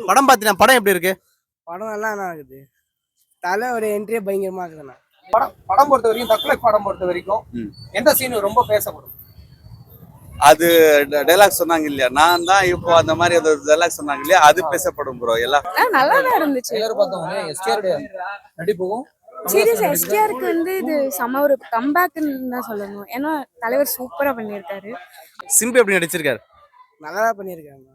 படம் பாத்தீங்கன்னா படம் எப்படி இருக்கு? படம் நல்லா இருக்குது. தலை ஒரு என்ட்ரியே பயங்கரமா இருக்குதுண்ணா. படம் பொறுத்த வரைக்கும் தக்லைஃப் படம் பொறுத்த வரைக்கும் எந்த சீன் ரொம்ப பேசப்படும்? அது டைலாக் சொன்னாங்க இல்லையா, நான் தான் இப்போ அந்த மாதிரி அந்த டைலாக் சொன்னாங்க இல்லையா, அது பேசப்படும் ப்ரோ. எல்லாம் நல்லா தான் இருந்துச்சு. எல்லாரும் பார்த்தவங்க எஸ்டிஆர் நடிப்புக்கும் சீரியஸ் எஸ்டிஆருக்கு இது செம ஒரு கம்பேக்னு தான் சொல்லணும். ஏன்னா தலைவர் சூப்பரா பண்ணியிருக்காரு. சிம்பு எப்படி நடிச்சிருக்காரு? நல்லா தான் பண்ணியிருக்காங்க.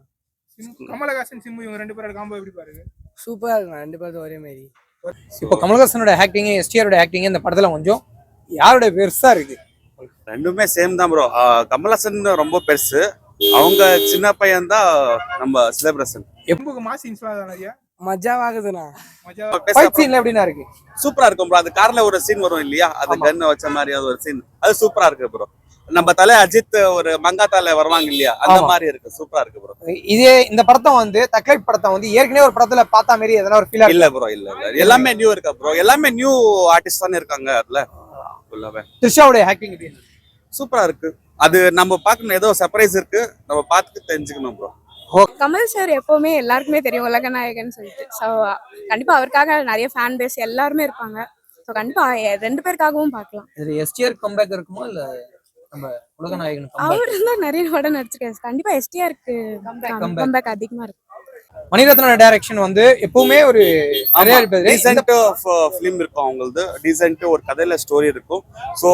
கமலஹாசன் சிம்பு இவங்க 2 பேரோட காம்போ எப்படி பாருங்க? சூப்பரா இருக்குண்ணா, 2 பேரும் ஒரே மாதிரி. இப்போ கமலஹாசனோட ஆக்டிங் எஸ்டிஆரோட ஆக்டிங் இந்த படத்துல கொஞ்சம் யாரோட பெருசா இருக்கு? ரெண்டுமே சேம் தான் ப்ரோ. கமலஹாசன் ரொம்ப பெருசு, அவங்க சின்ன பையன் தான் நம்ம சிலப்ரேஷன். சிம்புக்கு மாஸ் சீன்ஸ்லாம் நிறைய மஜாவாகுதுண்ணா. ஃபைட் சீன்ல எப்படின்னா இருக்கு? சூப்பரா இருக்கும் ப்ரோ. அந்த கார்ல ஒரு சீன் வரும் இல்லையா, அது கன் வச்ச மாதிரி அது ஒரு சீன், அது சூப்பரா இருக்கு ப்ரோ. நம்ம தலை அஜித் ஒரு மங்காத்தால வருவாங்க இல்லையா, அந்த மாதிரி இருக்கு, சூப்பரா இருக்கு ப்ரோ. இதே இந்த படத்தை தக்லைஃப் படத்தை ஏற்கனவே ஒரு படத்துல பார்த்த மாதிரி எதனா ஒரு ஃபீல் இல்ல ப்ரோ, இல்ல எல்லாமே நியூ இருக்கா ப்ரோ. எல்லாமே நியூ ஆர்டிஸ்ட் தானே இருக்காங்க அதுல. த்ரிஷாவோட ஆக்டிங் சூப்பரா இருக்கு. அது நம்ம பார்க்கணும், ஏதோ சர்ப்ரைஸ் இருக்கு, நம்ம பார்த்து தெரிஞ்சுக்கணும் ப்ரோ. கமல் சார் எப்பவுமே எல்லாருக்குமே தெரியும் உலகநாயகன் சொல்லிட்டு. ஸோ கண்டிப்பா அவருக்காக நிறைய ஃபேன் பேஸ் எல்லாருமே இருப்பாங்க. ஸோ கண்டிப்பா 2 பேருக்காகவும் பார்க்கலாம். இது எஸ்டிஆர் கம்பேக் இருக்குமா இல்ல நம்ம உலகநாயகன்? அவரு தான் நிறைய படம் நடிச்சிருக்காரு. கண்டிப்பா எஸ்டிஆருக்கு கம்பேக் அதிகமா இருக்கு. மணிரத்னோட டைரக்ஷன் எப்பவுமே ஒரு நிறைய டீசென்ட் ஃபிலிம் இருக்கும் அவங்களது. டீசென்ட் ஒரு கதையில ஸ்டோரி இருக்கும். ஸோ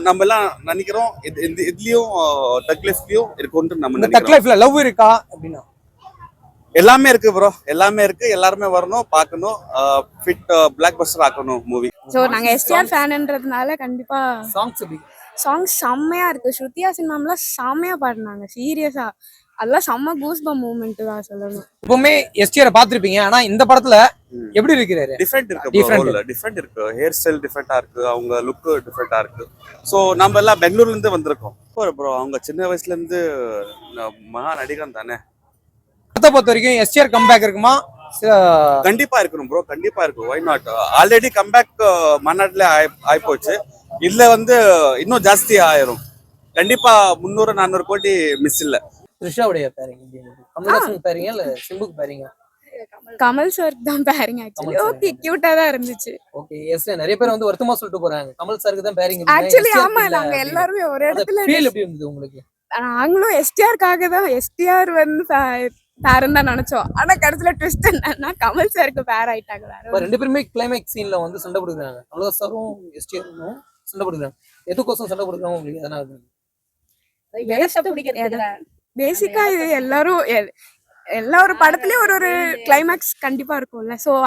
நம்ம எல்லாம் நினைக்கிறோம் இதுலயும் தக்லைஃப்லயும் இருக்கும்னு நம்ம நினைக்கிறோம். தக்லைஃப்ல லவ் இருக்கா அப்படின்னா? எல்லாமே இருக்கு ப்ரோ, எல்லாமே இருக்கு. எல்லாருமே வரணும், பார்க்கணும், ஃபிட் பிளாக் பஸ்டர் ஆக்கணும் மூவி. ஸோ நாங்க எஸ்டிஆர் ஃபேன்ன்றதுனால கண்டிப்பா சாங்ஸ் செம்மையா இருக்கு. ஸ்ருதிஹாசன் மேம்லாம் செம்மையா பாடினாங்க. சீரியஸா அதெல்லாம் செம்ம கூஸ்பம் மூமெண்ட் தான் சொல்லணும். எப்பவுமே எஸ்டிஆர் பார்த்திருப்பீங்க, ஆனா இந்த படத்துல எப்படி இருக்கிறாரு? டிஃபரெண்ட் இருக்கு. ஹேர் ஸ்டைல் டிஃபரெண்டா இருக்கு, அவங்க லுக் டிஃபரெண்டா இருக்கு. ஸோ நம்ம எல்லாம் பெங்களூர்ல இருந்து வந்திருக்கோம் ப்ரோ. அவங்க சின்ன வயசுல இருந்து மகா நடிகன் தானே. படத்தை பொறுத்த வரைக்கும் எஸ்டிஆர் கம்பேக் இருக்குமா? கண்டிப்பா இருக்கணும் ப்ரோ, கண்டிப்பா இருக்கு. Why not? ஆல்ரெடி கம்பேக் மன்னாட்ல ஆயிப்போச்சு. இதுல இன்னும் ஜாஸ்தி ஆயிரும். கண்டிப்பா 300-400 கோடி மிஸ் இல்ல. த்ரிஷாவுடைய பேரிங் கமல்ஹாசன் பேரிங் இல்ல சிம்புக்கு பேரிங்? கமல் சார் தான் பேரிங். ஆக்சுவலி ஓகே, கியூட்டா தான் இருந்துச்சு. Okay, S. நிறைய பேர் வருத்தமா சொல்லிட்டு போறாங்க கமல் சாருக்கு தான் பேரிங். ஆக்சுவலி ஆமா, நாங்க எல்லாரும் ஒரு இடத்துல ஃபீல் எப்படி இருந்தது உங்களுக்கு? நாங்களும் எஸ்டிஆர்க்காக தான் எஸ்டிஆர் பேரன் தான் நினைச்சோம். ஆனா கடைசியில ட்விஸ்ட் என்னன்னா கமல் சாருக்கு பேர் ஆயிட்டாங்க. வேற 2 பேருமே கிளைமேக்ஸ் சீன்ல சண்டை போடுறாங்க. கமல் சாரும் எஸ்டிஆரும் சண்டை போடுறாங்க. எதுக்கோசம் சண்டை போடுறாங்க உங்களுக்கு எதனா? பேசிக்கா இது எல்லாரும் எல்லா ஒரு படத்துலயும் ஒரு கிளைமேக்ஸ் கண்டிப்பா இருக்கும்ல. சோ